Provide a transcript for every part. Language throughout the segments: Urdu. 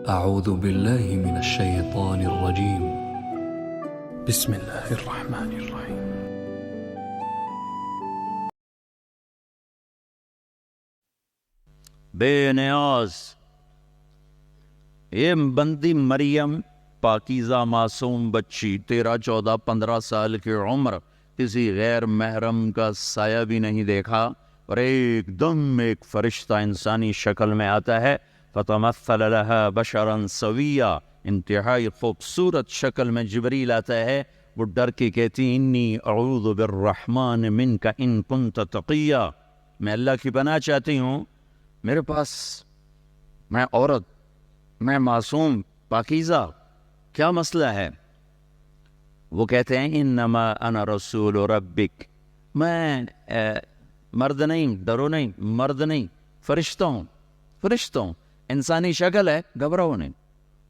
أعوذ بالله من الشيطان الرجيم. بسم الله الرحمن الرحيم. بے نیاز یہ بندی مریم پاکیزہ معصوم بچی 13-14-15 سال کی عمر، کسی غیر محرم کا سایہ بھی نہیں دیکھا، اور ایک دم ایک فرشتہ انسانی شکل میں آتا ہے، فتمثل لها بشرا سویا، انتہائی خوبصورت شکل میں جبریل آتا ہے، وہ ڈر کے کہتی انی اعوذ بالرحمن منک ان کنت تقیا، میں اللہ کی پناہ چاہتی ہوں، میرے پاس میں عورت، میں معصوم پاکیزہ، کیا مسئلہ ہے؟ وہ کہتے ہیں انما انا رسول ربک، میں مرد نہیں، ڈرو نہیں، مرد نہیں، فرشتہ ہوں، انسانی شکل ہے، گھبراؤ نہیں۔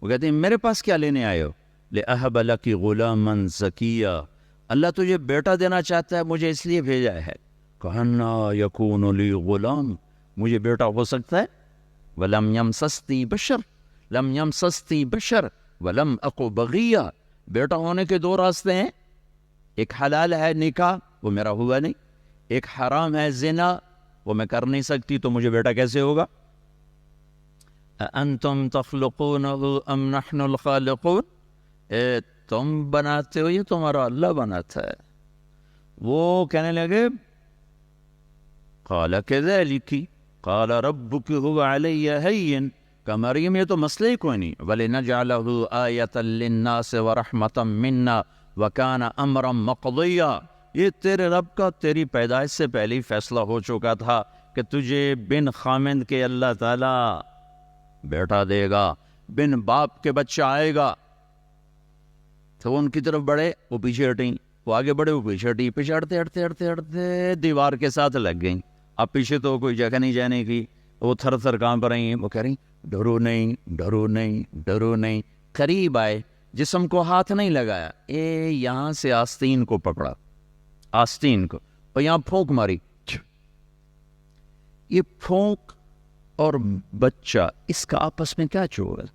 وہ کہتے ہیں میرے پاس کیا لینے آئے ہو؟ لأہب لک غلاما زکیا، اللہ تجھے بیٹا دینا چاہتا ہے، مجھے اس لیے بھیجا ہے۔ کہنا یکون لی غلام، مجھے بیٹا ہو سکتا ہے؟ ولم یمسسنی بشر ولم اقو بغیہ، بیٹا ہونے کے دو راستے ہیں، ایک حلال ہے نکاح، وہ میرا ہوا نہیں، ایک حرام ہے زنا، وہ میں کر نہیں سکتی، تو مجھے بیٹا کیسے ہوگا؟ انتم تخلقونہ ام نحن الخالقون، تم بناتے ہو یہ تمہارا اللہ بناتا ہے۔ وہ کہنے لگے قال کذالک قال ربک هو علی ہین، کہ مریم یہ تو مسئلہ ہی کوئی نہیں، وَلِنَجْعَلَهُ آیَةً لِلنَّاسِ وَرَحْمَةً مِنَّا وَكَانَ أَمْرًا مَقْضِيًّا، یہ تیرے رب کا تیری پیدائش سے پہلے ہی فیصلہ ہو چکا تھا کہ تجھے بن خامند کے اللہ تعالی بیٹا دے گا، بن باپ کے بچہ آئے گا۔ تو وہ ان کی طرف بڑھے، وہ پیچھے ہٹیں، وہ آگے بڑھے، وہ پیچھے ہٹی، پیچھے ہٹتے دیوار کے ساتھ لگ گئیں۔ اب پیچھے تو کوئی جگہ نہیں جانے کی، وہ تھر تھر کانپ رہی ہیں، وہ کہہ رہی ڈرو نہیں، قریب آئے، جسم کو ہاتھ نہیں لگایا، یہاں سے آستین کو پکڑا، آستین کو، اور یہاں پھونک ماری، یہ پھونک اور بچہ اس کا آپس میں کیا جوڑ ہے؟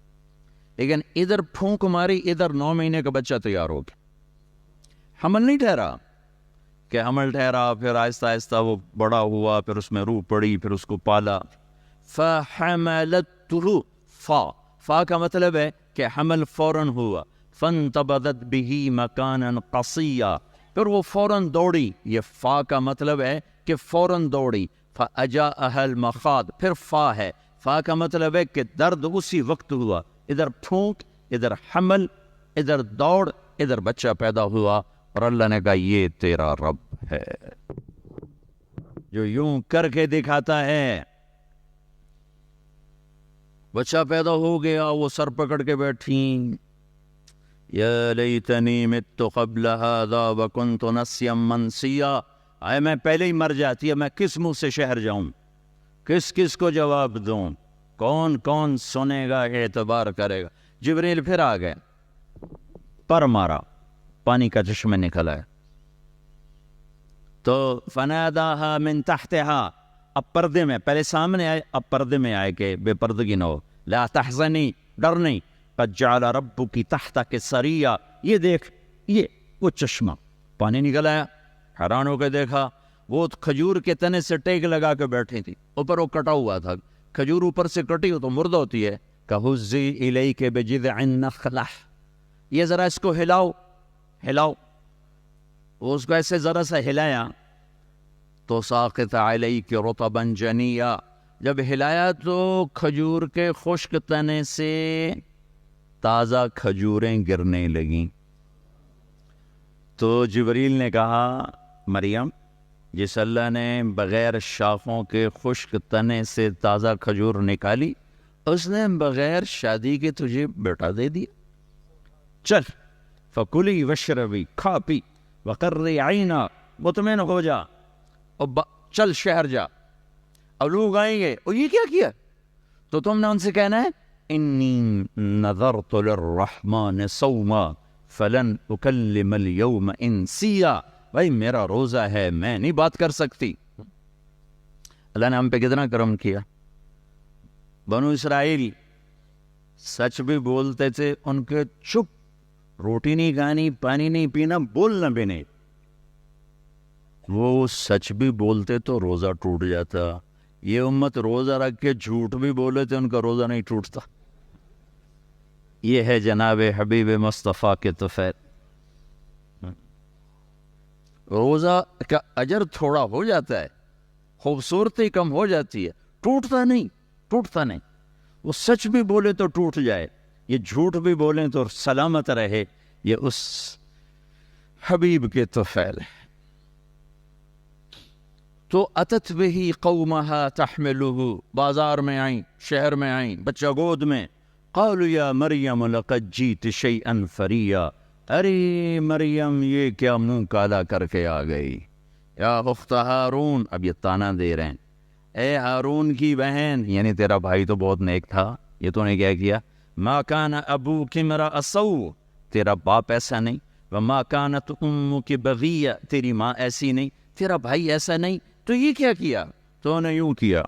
لیکن ادھر پھونک ماری، ادھر 9 مہینے کا بچہ تیار ہو گیا۔ حمل نہیں ٹھہرا، کہ حمل ٹھہرا، پھر آہستہ آہستہ وہ بڑا ہوا، پھر اس میں روح پڑی، پھر اس کو پالا۔ فَحَمَلَتْهُ، فا کا مطلب ہے کہ حمل فوراً ہوا، فَانْتَبَذَتْ بِهِ مَكَانًا قَصِيًّا، پھر وہ فوراً دوڑی، یہ فا کا مطلب ہے کہ فوراً دوڑی، فَأَجَاءَهَا الْمَخَاضُ، پھر فا ہے، فا کا مطلب ہے کہ درد اسی وقت ہوا، ادھر پھونک، ادھر حمل، ادھر دوڑ، ادھر بچہ پیدا ہوا، اور اللہ نے کہا یہ تیرا رب ہے جو یوں کر کے دکھاتا ہے۔ بچہ پیدا ہو گیا، وہ سر پکڑ کے بیٹھی، یا لیتنی مت قبل هذا وکنت نسیا منسیا، آئے میں پہلے ہی مر جاتی ہے، میں کس منہ سے شہر جاؤں، کس کو جواب دوں، کون سنے گا، اعتبار کرے گا۔ جبریل پھر آ گئے، پر مارا، پانی کا چشمہ نکلا ہے، تو فناداها من تحتها، اب پردے میں، پہلے سامنے آئے، اب پردے میں آئے کہ بے پردگی نہ ہو، لا تحزنی، ڈر نہیں، قد جعل ربک تحتک سریا، یہ دیکھ، یہ وہ چشمہ، پانی نکل آیا، حیران ہو کے دیکھا، وہ کھجور کے تنے سے ٹیک لگا کے بیٹھی تھی، اوپر وہ کٹا ہوا تھا، کھجور اوپر سے کٹی ہو تو مردہ ہوتی ہے، کہزی الیک بجذع النخلہ، یہ ذرا اس کو ہلاؤ، وہ اس کو ایسے ذرا سا ہلایا، تو ساقط علیک رطبا جنیا، جب ہلایا تو کھجور کے خشک تنے سے تازہ کھجوریں گرنے لگیں۔ تو جبریل نے کہا مریم، جس اللہ نے بغیر شاخوں کے خشک تنے سے تازہ کھجور نکالی، اس نے بغیر شادی کے تجھے بیٹا دے دیا، چل فکلی وشربی، کھا پی، وقرری عینا، مطمئن ہو جا، اور چل شہر جا۔ اب لوگ آئیں گے، اور یہ کیا کیا؟ تو تم نے ان سے کہنا ہے انی نذرت للرحمن صوما فلن اکلم اليوم انسیا، بھائی میرا روزہ ہے، میں نہیں بات کر سکتی۔ اللہ نے ہم پہ کتنا کرم کیا، بنو اسرائیل سچ بھی بولتے تھے، ان کے چپ، روٹی نہیں کھانی، پانی نہیں پینا، بولنا بھی نہیں. وہ سچ بھی بولتے تو روزہ ٹوٹ جاتا. یہ امت روزہ رکھ کے جھوٹ بھی بولے تھے، ان کا روزہ نہیں ٹوٹتا. یہ ہے جناب حبیب مصطفیٰ کے طفیل. روزہ کا اجر تھوڑا ہو جاتا ہے، خوبصورتی کم ہو جاتی ہے، ٹوٹتا نہیں، ٹوٹتا نہیں. وہ سچ بھی بولے تو ٹوٹ جائے، یہ جھوٹ بھی بولیں تو سلامت رہے. یہ اس حبیب کے طفیل ہے. تو اتت بہی قومہا تحملہ، بازار میں آئیں، شہر میں آئیں، بچہ گود میں. قالوا یا مریم لقد جیت شیئا فریا، ارے مریم یہ کیا منہ کالا کر کے آ گئی. یا اخت ہارون، اب یہ تانا دے رہے ہیں، اے ہارون کی بہن، یعنی تیرا بھائی تو بہت نیک تھا، یہ تو نے کیا کیا. ما کان ابوک امرأ سوء، تیرا باپ ایسا نہیں. وما کانت امک بغیہ، تیری ماں ایسی نہیں، تیرا بھائی ایسا نہیں، تو یہ کیا کیا؟ تو نے یوں کیا.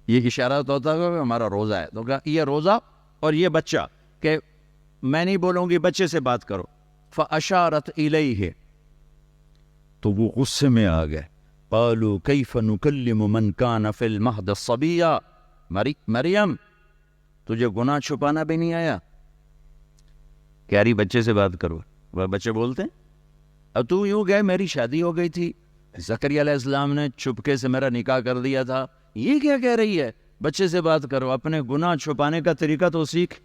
یہ اشارہ تو ہوتا ہے کہ ہمارا روزہ ہے، تو کہا یہ روزہ اور یہ بچہ، کہ میں نہیں بولوں گی، بچے سے بات کرو. فاشارت الیہ، تو وہ غصے میں آ گئے. قالوا کیف نکلم من کان فی المہد صبیا، مریم تجھے گناہ چھپانا بھی نہیں آیا؟ کہہ رہی بچے سے بات کرو. وہ بچے بولتے ہیں اب تو یوں گئے، میری شادی ہو گئی تھی، زکریا علیہ السلام نے چپکے سے میرا نکاح کر دیا تھا، یہ کیا کہہ رہی ہے؟ بچے سے بات کرو، اپنے گناہ چھپانے کا طریقہ تو سیکھ.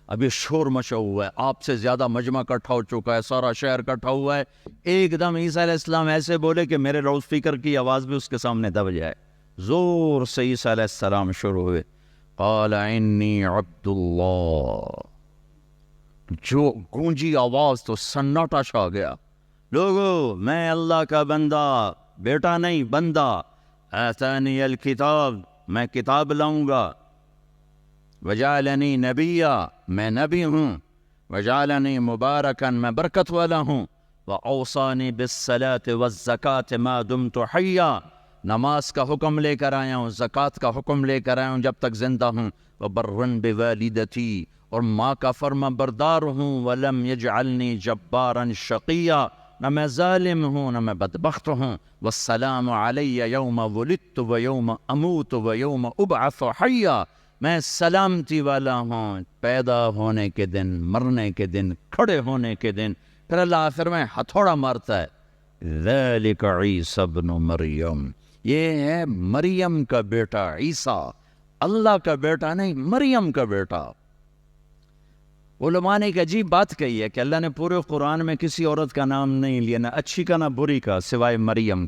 اب یہ شور مچا ہوا ہے، آپ سے زیادہ مجمع کٹھا ہو چکا ہے، سارا شہر کٹھا ہوا ہے. ایک دم عیسیٰ علیہ السلام ایسے بولے کہ میرے لاؤڈ اسپیکر کی آواز بھی اس کے سامنے دب جائے. زور سے عیسیٰ علیہ السلام شروع ہوئے. قال انی عبد اللہ، جو گونجی آواز تو سناٹا چھا گیا. لوگو میں اللہ کا بندہ، بیٹا نہیں بندہ. آتانی الکتاب، میں کتاب لاؤں گا. وجعلنی نبیا، میں نبی ہوں. وجعلنی مبارکا، میں برکت والا ہوں. واوصانی بالصلاة والزکاة ما دمت حیا، نماز کا حکم لے کر آیا ہوں، زکوٰۃ کا حکم لے کر آیا ہوں جب تک زندہ ہوں. وبرا بوالدتی، اور ماں کا فرما بردار ہوں. ولم یجعلنی جبارا شقیا، نہ میں ظالم ہوں نہ میں بدبخت ہوں. والسلام علی یوم ولدت و یوم اموت و یوم ابعث حیا، میں سلامتی والا ہوں پیدا ہونے کے دن، مرنے کے دن، کھڑے ہونے کے دن. پھر اللہ آخر میں ہتھوڑا مارتا ہے. ذالک عیسی ابن مریم، یہ ہے مریم کا بیٹا عیسیٰ، اللہ کا بیٹا نہیں، مریم کا بیٹا. علماء نے ایک عجیب بات کہی ہے کہ اللہ نے پورے قرآن میں کسی عورت کا نام نہیں لیا، نہ اچھی کا نہ بری کا، سوائے مریم.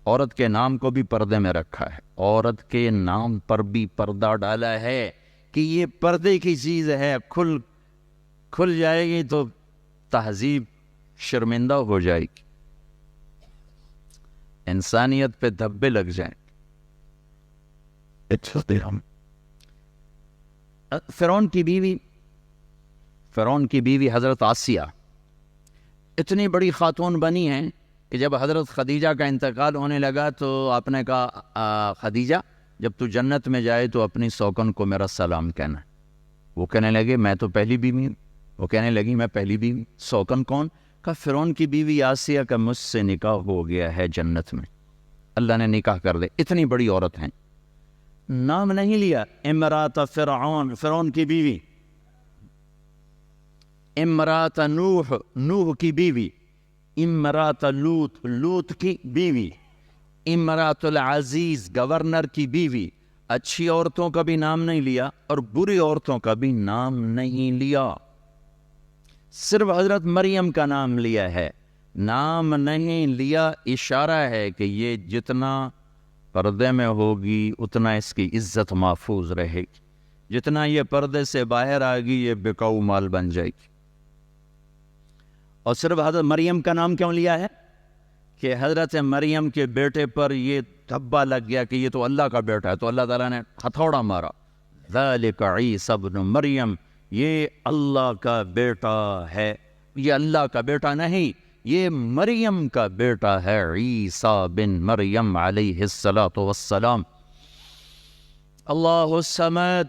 عورت کے نام کو بھی پردے میں رکھا ہے، عورت کے نام پر بھی پردہ ڈالا ہے کہ یہ پردے کی چیز ہے، کھل جائے گی تو تہذیب شرمندہ ہو جائے گی، انسانیت پہ دھبے لگ جائیں. فرعون کی بیوی حضرت آسیہ اتنی بڑی خاتون بنی ہیں کہ جب حضرت خدیجہ کا انتقال ہونے لگا تو آپ نے کہا خدیجہ جب تو جنت میں جائے تو اپنی سوکن کو میرا سلام کہنا. وہ کہنے لگے میں تو پہلی بیوی ہوں. وہ کہنے لگی میں پہلی بیوی. سوکن کون؟ کہا فرعون کی بیوی آسیہ کا مجھ سے نکاح ہو گیا ہے جنت میں، اللہ نے نکاح کر دے. اتنی بڑی عورت ہیں، نام نہیں لیا. امرات فرعون، فرعون کی بیوی. امرات نوح، نوح کی بیوی. امرات لوط، لوط کی بیوی. امرات العزیز، گورنر کی بیوی. اچھی عورتوں کا بھی نام نہیں لیا اور بری عورتوں کا بھی نام نہیں لیا، صرف حضرت مریم کا نام لیا ہے. نام نہیں لیا اشارہ ہے کہ یہ جتنا پردے میں ہوگی اتنا اس کی عزت محفوظ رہے گی، جتنا یہ پردے سے باہر آئے گی یہ بکاؤ مال بن جائے گی. اور صرف حضرت مریم کا نام کیوں لیا ہے کہ حضرت مریم کے بیٹے پر یہ دھبا لگ گیا کہ یہ تو اللہ کا بیٹا ہے، تو اللہ تعالیٰ نے ہتھوڑا مارا. ذالک عیسی ابن مریم، یہ اللہ کا بیٹا ہے، یہ اللہ کا بیٹا نہیں، یہ مریم کا بیٹا ہے. عیسیٰ بن مریم علیہ الصلاۃ والسلام. اللہ الصمد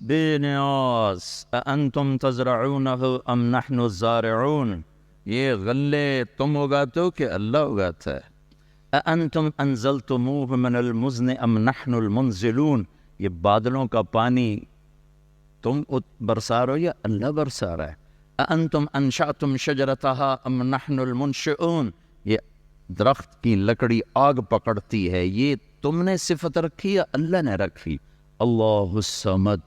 بے نیاز اانتم تزرعونہ ام نحن الزارعون، یہ غلے تم اگاتے ہو کہ اللہ اگاتا ہے؟ اانتم انزلتموہ من المزن ام نحن المنزلون، یہ بادلوں کا پانی تم برسا رہو یا اللہ برسا رہا ہے؟ اانتم انشأتم شجرتہا ام نحن المنشئون، یہ درخت کی لکڑی آگ پکڑتی ہے، یہ تم نے صفت رکھی یا اللہ نے رکھی؟ اللہ الصمد،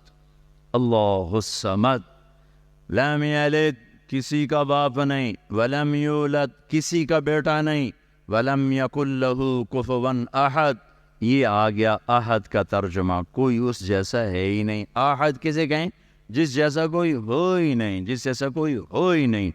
اللہ الصمد، لم یلد کسی کا باپ نہیں، ولم یولد کسی کا بیٹا نہیں، ولم یکن لہ کفوا احد، یہ آ گیا احد کا ترجمہ، کوئی اس جیسا ہے ہی نہیں۔ احد کسے کہیں؟ جس جیسا کوئی ہو ہی نہیں، جس جیسا کوئی ہو ہی نہیں۔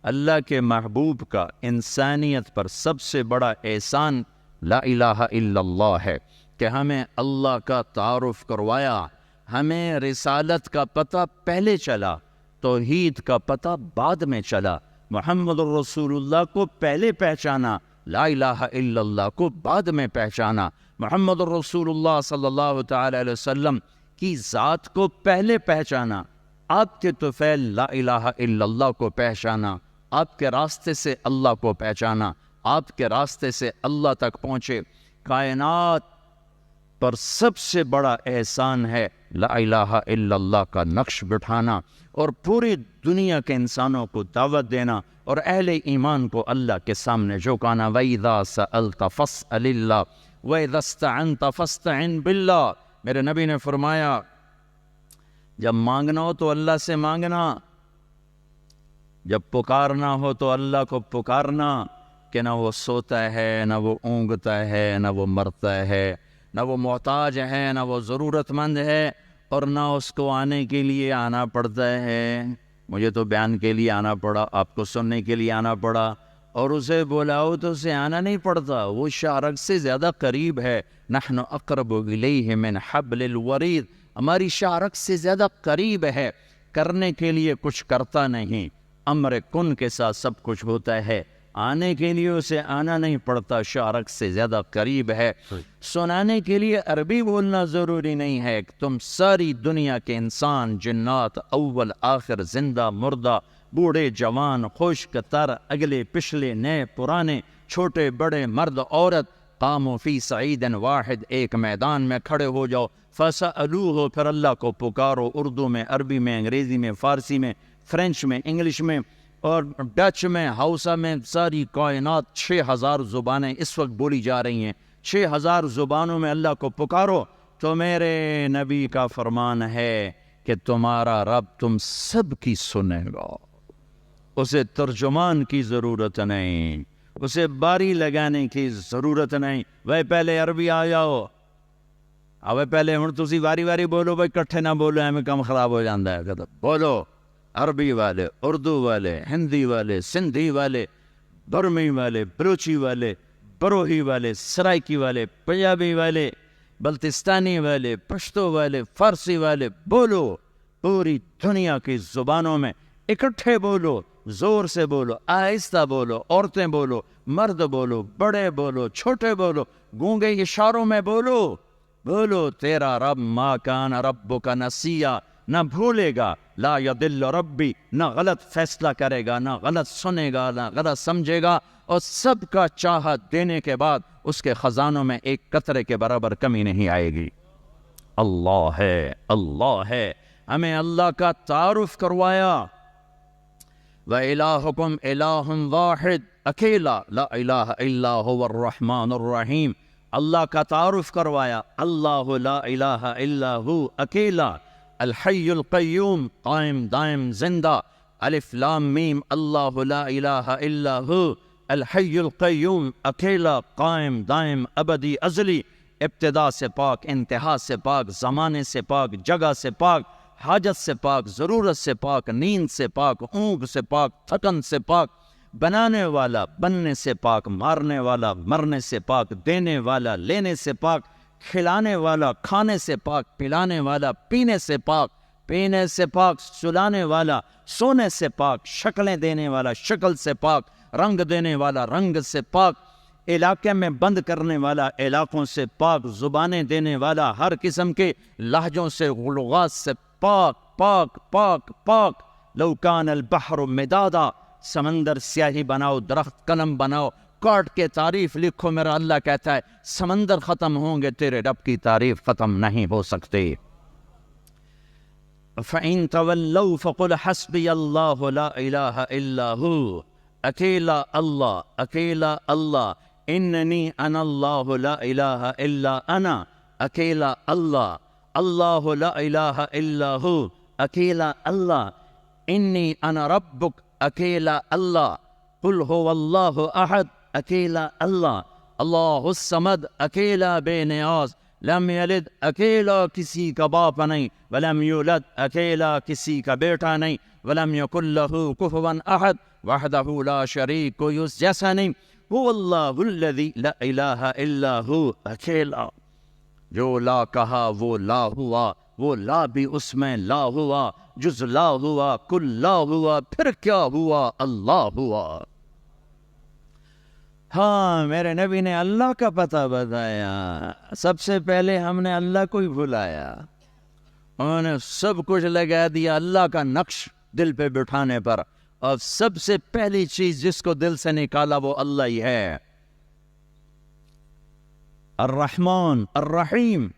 اللہ کے محبوب کا انسانیت پر سب سے بڑا احسان لا الہ الا اللہ ہے کہ ہمیں اللہ کا تعارف کروایا، ہمیں رسالت کا پتہ پہلے چلا، توحید کا پتہ بعد میں چلا، محمد الرسول اللہ کو پہلے پہچانا، لا الہ الا اللہ کو بعد میں پہچانا، محمد الرسول اللہ صلی اللہ تعالی علیہ وسلم کی ذات کو پہلے پہچانا، آپ کے طفیل لا الہ الا اللہ کو پہچانا، آپ کے راستے سے اللہ کو پہچانا، آپ کے راستے سے اللہ تک پہنچے۔ کائنات پر سب سے بڑا احسان ہے لا الہ الا اللہ کا نقش بٹھانا اور پوری دنیا کے انسانوں کو دعوت دینا اور اہل ایمان کو اللہ کے سامنے جھکانا۔ وَإِذَا سَأَلْتَ فَاسْأَلِ اللَّهَ وَإِذَا اسْتَعَنْتَ فَاسْتَعِنْ بِاللَّهِ، میرے نبی نے فرمایا جب مانگنا ہو تو اللہ سے مانگنا، جب پکارنا ہو تو اللہ کو پکارنا، کہ نہ وہ سوتا ہے، نہ وہ اونگتا ہے، نہ وہ مرتا ہے، نہ وہ محتاج ہے، نہ وہ ضرورت مند ہے، اور نہ اس کو آنے کے لیے آنا پڑتا ہے۔ مجھے تو بیان کے لیے آنا پڑا، آپ کو سننے کے لیے آنا پڑا، اور اسے بلاؤ تو اسے آنا نہیں پڑتا، وہ شارک سے زیادہ قریب ہے۔ نحن اقرب الیہ من حبل الورید، ہماری شارک سے زیادہ قریب ہے، کرنے کے لیے کچھ کرتا نہیں، امر کن کے ساتھ سب کچھ ہوتا ہے، آنے کے لیے اسے آنا نہیں پڑتا، شارک سے زیادہ قریب ہے۔ سنانے کے لیے عربی بولنا ضروری نہیں ہے، تم ساری دنیا کے انسان، جنات، اول آخر، زندہ مردہ، بوڑھے جوان، خشک تر، اگلے پچھلے، نئے پرانے، چھوٹے بڑے، مرد عورت، قاموا فی صعید واحد، ایک میدان میں کھڑے ہو جاؤ، فسألوہ، پھر اللہ کو پکارو، اردو میں، عربی میں، انگریزی میں، فارسی میں، فرینچ میں، انگلش میں اور ڈچ میں، ہاؤسا میں، ساری کائنات 6000 زبانیں اس وقت بولی جا رہی ہیں، 6000 زبانوں میں اللہ کو پکارو۔ تو میرے نبی کا فرمان ہے کہ تمہارا رب تم سب کی سنے گا، اسے ترجمان کی ضرورت نہیں، اسے باری لگانے کی ضرورت نہیں۔ وہ پہلے عربی آ جاؤ، اب پہلے ہوں تسی واری واری بولو، بھائی کٹھے نہ بولو، ہمیں کم خراب ہو جاندہ ہے، کہتا بولو، عربی والے، اردو والے، ہندی والے، سندھی والے، برمی والے، بلوچی والے، بروہی والے، سرائکی والے، پنجابی والے، بلتستانی والے، پشتو والے، فارسی والے، بولو، پوری دنیا کی زبانوں میں اکٹھے بولو، زور سے بولو، آہستہ بولو، عورتیں بولو، مرد بولو، بڑے بولو، چھوٹے بولو، گونگے اشاروں میں بولو، بولو تیرا رب ما کان ربک نسیا، نہ بھولے گا، لا یضل ربی، نہ غلط فیصلہ کرے گا، نہ غلط سنے گا، نہ غلط سمجھے گا، اور سب کا چاہت دینے کے بعد اس کے خزانوں میں ایک قطرے کے برابر کمی نہیں آئے گی۔ اللہ ہے، اللہ ہے، ہمیں اللہ کا تعارف کروایا۔ وَإِلَٰهُكُمْ إِلَٰهٌ وَاحِدٌ، اکیلا، لا الہ الا هو الرحمن الرحیم، اللہ کا تعارف کروایا، اللہ لا الہ الا ہو، اکیلا، الحی القیوم، قائم دائم زندہ، الف لام میم، اللہ لا الہ الا ہو، الحی القیوم، اکیلا، قائم دائم، ابدی ازلی، ابتدا سے پاک، انتہا سے پاک، زمانے سے پاک، جگہ سے پاک، حاجت سے پاک، ضرورت سے پاک، نیند سے پاک، اونگ سے پاک، تھکن سے پاک، بنانے والا، بننے سے پاک، مارنے والا، مرنے سے پاک، دینے والا، لینے سے پاک، کھلانے والا، کھانے سے پاک، پلانے والا، پینے سے پاک، پینے سے پاک، سلانے والا، سونے سے پاک، شکلیں دینے والا، شکل سے پاک، رنگ دینے والا، رنگ سے پاک، علاقے میں بند کرنے والا، علاقوں سے پاک، زبانیں دینے والا، ہر قسم کے لہجوں سے، غلغات سے پاک پاک پاک پاک۔ لو کان البحر مدادا، سمندر سیاہی بناؤ، درخت قلم بناؤ، کاٹ کے تعریف لکھو، میرا اللہ کہتا ہے سمندر ختم ہوں گے، تیرے رب کی تعریف ختم نہیں ہو سکتی۔ فَإِن تَوَلَّوْا فَقُلْ حَسْبِيَ اللَّهُ لَا إِلَهَ إِلَّا هُوَ، اکیلا اللہ، اکیلا اللہ، اننی انا اللہ لا الہ الا انا، اکیلا اللہ، اللہ لا الہ الا ہو، اکیلا اللہ، انی انا ربک، اکیلا اللہ، قل هو اللہ احد، اکیلا اللہ، اللہ الصمد، اکیلا بے نیاز، لم یلد، اکیلا کسی کا باپ نہیں، ولم یولد، اکیلا کسی کا بیٹا نہیں، ولم یکن لہ کفوا احد، وحدہ لا شریک، کوئی اس جیسا نہیں، هو اللہ الذی لا الہ الا ہو، اکیلا۔ جو لا کہا وہ لا ہوا، وہ لا بھی اس میں لا ہوا، جز لا ہوا کل لا ہوا، پھر کیا ہوا؟ اللہ ہوا۔ ہاں، میرے نبی نے اللہ کا پتہ بتایا، سب سے پہلے ہم نے اللہ کو ہی بلایا، انہوں نے سب کچھ لگا دیا اللہ کا نقش دل پہ بٹھانے پر، اور سب سے پہلی چیز جس کو دل سے نکالا وہ اللہ ہی ہے، الرحمن الرحیم،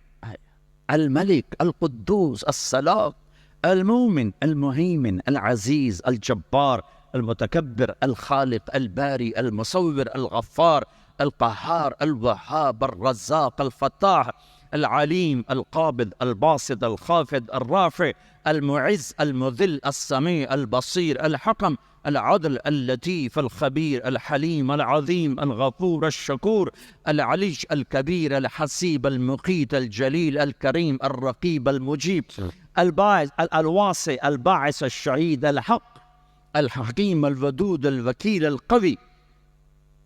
الملک القدوس السلام، المومن المہیمن العزیز الجبار المتکبر الخالق الباری المصور الغفار القہار الوہاب الرزاق الفتاح العلیم القابض الباسط الخافض الرافع المعز المذل السمیع البصیر الحکم العدل اللطیف الخبیر الحلیم العظیم الغفور الشکور العلی الکبیر الحسیب المقیت الجلیل الکریم الرقیب المجیب الباعث الواسع الباعث الشہید الحق الحکیم الودود الوکیل القوی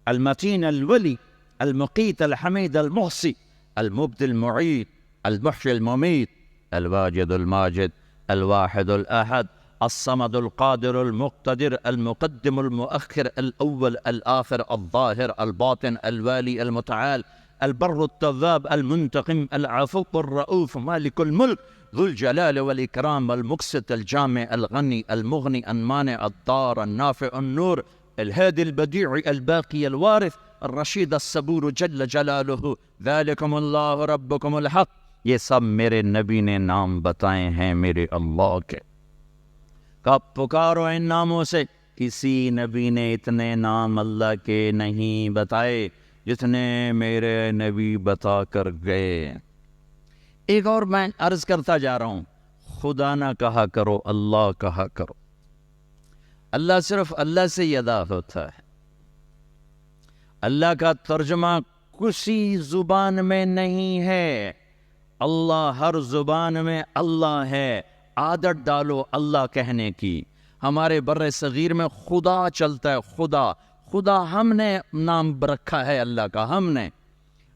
المتین الولی المقیت الحمید المحصی المبدی المعید المحیی الممیت الواجد الماجد الواحد الأحد الصمد القادر المقتدر المقدم المؤخر الأول الآخر الظاهر الباطن الوالي المتعال البر التواب المنتقم العفو الرؤوف مالك الملك ذو الجلال والإكرام المقسط الجامع الغني المغني المانع الضار النافع النور الهادي البديع الباقي الوارث الرشید الصبور جل جلالہ، ذالکم اللہ ربکم الحق۔ یہ سب میرے نبی نے نام بتائے ہیں میرے اللہ کے۔ کب پکارو ان ناموں سے، کسی نبی نے اتنے نام اللہ کے نہیں بتائے جتنے میرے نبی بتا کر گئے۔ ایک اور میں عرض کرتا جا رہا ہوں، خدا نہ کہا کرو، اللہ کہا کرو۔ اللہ صرف اللہ سے ہی ادا ہوتا ہے، اللہ کا ترجمہ کسی زبان میں نہیں ہے، اللہ ہر زبان میں اللہ ہے۔ عادت ڈالو اللہ کہنے کی۔ ہمارے بر صغیر میں خدا چلتا ہے، خدا خدا ہم نے نام رکھا ہے اللہ کا، ہم نے،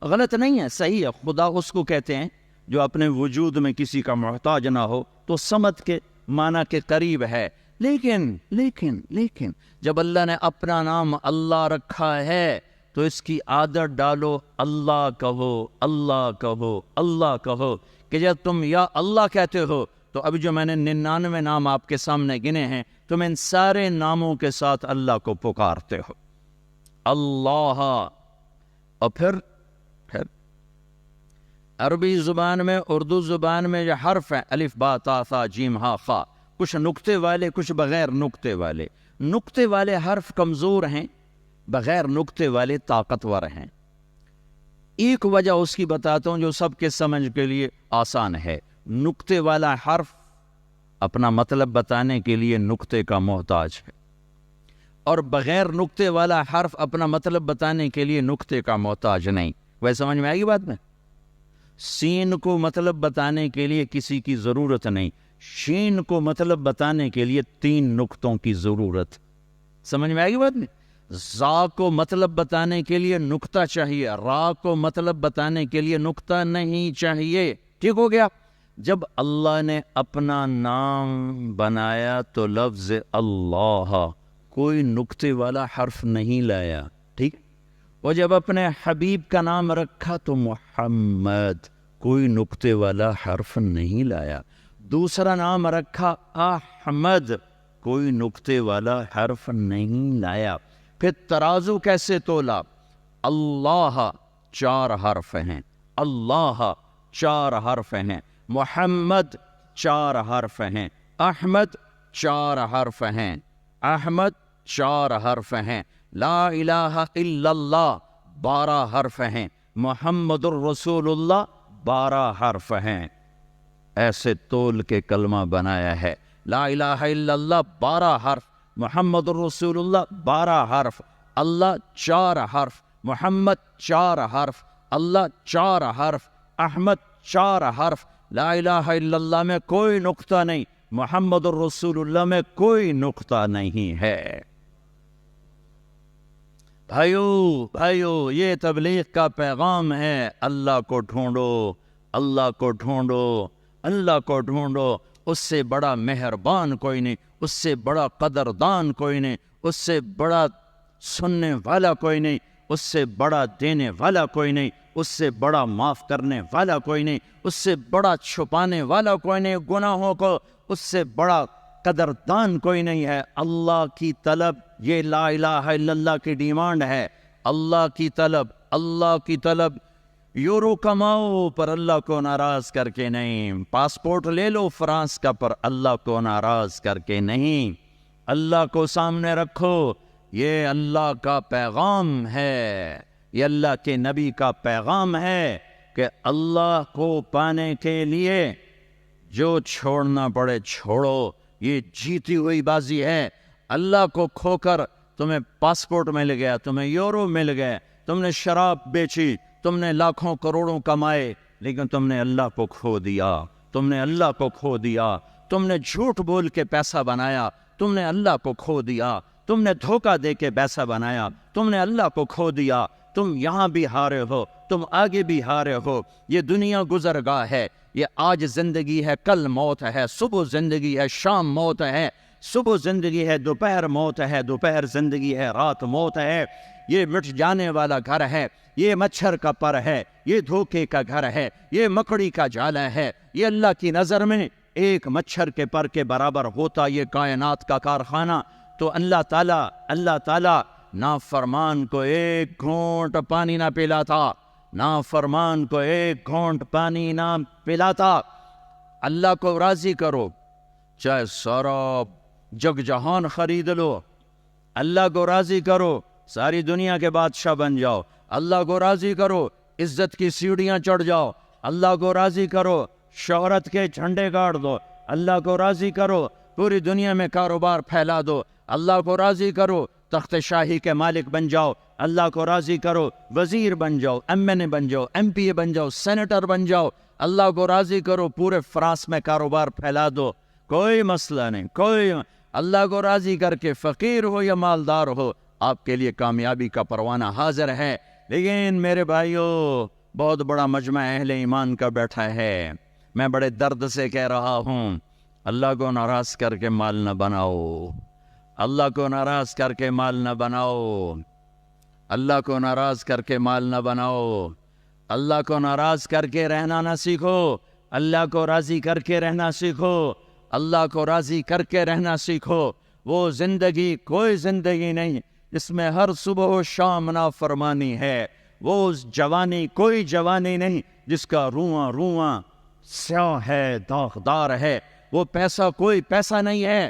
غلط نہیں ہے، صحیح ہے، خدا اس کو کہتے ہیں جو اپنے وجود میں کسی کا محتاج نہ ہو، تو سمت کے معنی کے قریب ہے۔ لیکن جب اللہ نے اپنا نام اللہ رکھا ہے تو اس کی عادت ڈالو، اللہ کہو، اللہ کہو، اللہ کہو، کہ جب تم یا اللہ کہتے ہو تو ابھی جو میں نے 99 نام آپ کے سامنے گنے ہیں، تم ان سارے ناموں کے ساتھ اللہ کو پکارتے ہو، اللہ۔ اور پھر عربی زبان میں، اردو زبان میں جو حرف ہیں، الف با تا ثا جیم ہا خا، کچھ نقطے والے، کچھ بغیر نقطے والے۔ نقطے والے حرف کمزور ہیں، بغیر نقطے والے طاقتور ہیں۔ ایک وجہ اس کی بتاتا ہوں جو سب کے سمجھ کے لیے آسان ہے۔ نقطے والا حرف اپنا مطلب بتانے کے لیے نقطے کا محتاج ہے، اور بغیر نقطے والا حرف اپنا مطلب بتانے کے لیے نقطے کا محتاج نہیں۔ ویسے سمجھ میں آئے گی بات میں؟ سین کو مطلب بتانے کے لیے کسی کی ضرورت نہیں، شین کو مطلب بتانے کے لیے 3 نقطوں کی ضرورت۔ سمجھ میں آئے گی بات میں؟ زا کو مطلب بتانے کے لیے نقطہ چاہیے، را کو مطلب بتانے کے لیے نقطہ نہیں چاہیے۔ ٹھیک ہو گیا؟ جب اللہ نے اپنا نام بنایا تو لفظ اللہ کوئی نقطے والا حرف نہیں لایا، ٹھیک؟ وہ جب اپنے حبیب کا نام رکھا تو محمد، کوئی نقطے والا حرف نہیں لایا. دوسرا نام رکھا احمد، کوئی نقطے والا حرف نہیں لایا. پھر ترازو کیسے تولا؟ اللہ 4 حرف ہیں، اللہ 4 حرف ہیں، محمد 4 حرف ہیں، احمد 4 حرف ہیں، احمد 4 حرف ہیں، لا الہ الا اللہ 12 حرف ہیں، محمد الرسول اللہ 12 حرف ہیں. ایسے تول کے کلمہ بنایا ہے. لا الہ الا اللہ 12 حرف، محمد الرسول اللہ 12 حرف، اللہ 4 حرف، محمد 4 حرف، اللہ 4 حرف، احمد 4 حرف. لا الہ الا اللہ میں کوئی نقطہ نہیں، محمد الرسول اللہ میں کوئی نقطہ نہیں ہے. بھائیو یہ تبلیغ کا پیغام ہے. اللہ کو ڈھونڈو، اللہ کو ڈھونڈو، اللہ کو ڈھونڈو. اس سے بڑا مہربان کوئی نہیں، اس سے بڑا قدردان کوئی نہیں، اس سے بڑا سننے والا کوئی نہیں، اس سے بڑا دینے والا کوئی نہیں، اس سے بڑا معاف کرنے والا کوئی نہیں، اس سے بڑا چھپانے والا کوئی نہیں گناہوں کو، اس سے بڑا قدردان کوئی نہیں ہے. اللہ کی طلب، یہ لا الہ الا اللہ کی ڈیمانڈ ہے. اللہ کی طلب، اللہ کی طلب. یورو کماؤ پر اللہ کو ناراض کر کے نہیں. پاسپورٹ لے لو فرانس کا پر اللہ کو ناراض کر کے نہیں. اللہ کو سامنے رکھو. یہ اللہ کا پیغام ہے، یہ اللہ کے نبی کا پیغام ہے کہ اللہ کو پانے کے لیے جو چھوڑنا پڑے چھوڑو. یہ جیتی ہوئی بازی ہے. اللہ کو کھو کر تمہیں پاسپورٹ مل گیا، تمہیں یورو مل گئے، تم نے شراب بیچی، تم نے لاکھوں کروڑوں کمائے، لیکن تم نے اللہ کو کھو دیا. تم نے اللہ کو کھو دیا. تم نے جھوٹ بول کے پیسہ بنایا، تم نے اللہ کو کھو دیا. تم نے دھوکہ دے کے پیسہ بنایا، تم نے اللہ کو کھو دیا. تم یہاں بھی ہارے ہو، تم آگے بھی ہارے ہو. یہ دنیا گزرگاہ ہے. یہ آج زندگی ہے، کل موت ہے. صبح زندگی ہے، شام موت ہے. صبح زندگی ہے، دوپہر موت ہے. دوپہر زندگی ہے، رات موت ہے. یہ مٹ جانے والا گھر ہے. یہ مچھر کا پر ہے، یہ دھوکے کا گھر ہے، یہ مکڑی کا جالا ہے. یہ اللہ کی نظر میں ایک مچھر کے پر کے برابر ہوتا یہ کائنات کا کارخانہ. تو اللہ تعالیٰ نافرمان کو ایک گھونٹ پانی نہ پلاتا. نافرمان کو ایک گھونٹ پانی نہ پلاتا. اللہ کو راضی کرو، چاہے سارا جگ جہان خرید لو. اللہ کو راضی کرو، ساری دنیا کے بادشاہ بن جاؤ. اللہ کو راضی کرو، عزت کی سیڑھیاں چڑھ جاؤ. اللہ کو راضی کرو، شہرت کے جھنڈے گاڑ دو. اللہ کو راضی کرو، پوری دنیا میں کاروبار پھیلا دو. اللہ کو راضی کرو، تخت شاہی کے مالک بن جاؤ. اللہ کو راضی کرو، وزیر بن جاؤ، ایم این اے بن جاؤ، ایم پی اے بن جاؤ، سینیٹر بن جاؤ. اللہ کو راضی کرو، پورے فرانس میں کاروبار پھیلا دو. کوئی مسئلہ نہیں. کوئی اللہ کو راضی کر کے فقیر ہو یا مالدار ہو، آپ کے لیے کامیابی کا پروانہ حاضر ہے. لیکن میرے بھائیو، بہت بڑا مجمع اہل ایمان کا بیٹھا ہے. میں بڑے درد سے کہہ رہا ہوں، اللہ کو ناراض کر کے مال نہ بناؤ. اللہ کو ناراض کر کے مال نہ بناؤ. اللہ کو ناراض کر کے مال نہ بناؤ. اللہ کو ناراض کر کے رہنا نہ سیکھو. اللہ کو راضی کر کے رہنا سیکھو. اللہ کو راضی کر کے رہنا سیکھو. وہ زندگی کوئی زندگی نہیں جس میں ہر صبح و شام نافرمانی ہے. وہ جوانی کوئی جوانی نہیں جس کا رواں رواں سیاہ ہے، داغدار ہے. وہ پیسہ کوئی پیسہ نہیں ہے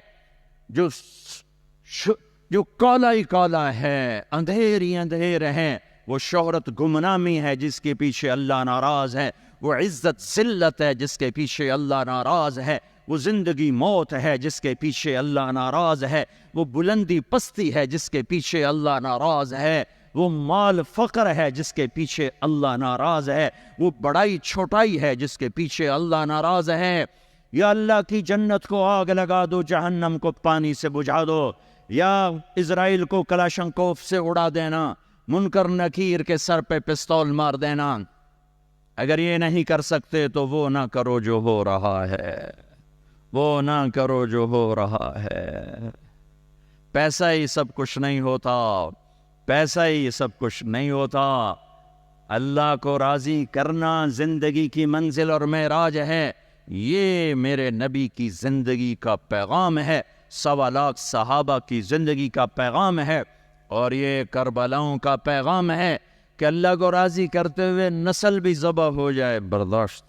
جو کالا ہی کالا ہے، اندھیر ہی اندھیر ہے. وہ شہرت گمنامی ہے جس کے پیچھے اللہ ناراض ہے. وہ عزت ذلت ہے جس کے پیچھے اللہ ناراض ہے. وہ زندگی موت ہے جس کے پیچھے اللہ ناراض ہے. وہ بلندی پستی ہے جس کے پیچھے اللہ ناراض ہے. وہ مال فقر ہے جس کے پیچھے اللہ ناراض ہے. وہ بڑائی چھوٹائی ہے جس کے پیچھے اللہ ناراض ہے. یا اللہ کی جنت کو آگ لگا دو، جہنم کو پانی سے بجھا دو، یا اسرائیل کو کلاشنکوف سے اڑا دینا، منکر نکیر کے سر پہ پستول مار دینا. اگر یہ نہیں کر سکتے تو وہ نہ کرو جو ہو رہا ہے. وہ نہ کرو جو ہو رہا ہے. پیسہ ہی سب کچھ نہیں ہوتا. پیسہ ہی یہ سب کچھ نہیں ہوتا. اللہ کو راضی کرنا زندگی کی منزل اور معراج ہے. یہ میرے نبی کی زندگی کا پیغام ہے, 1.25 لاکھ صحابہ کی زندگی کا پیغام ہے, اور یہ کربلاؤں کا پیغام ہے کہ اللہ کو راضی کرتے ہوئے نسل بھی ذبح ہو جائے برداشت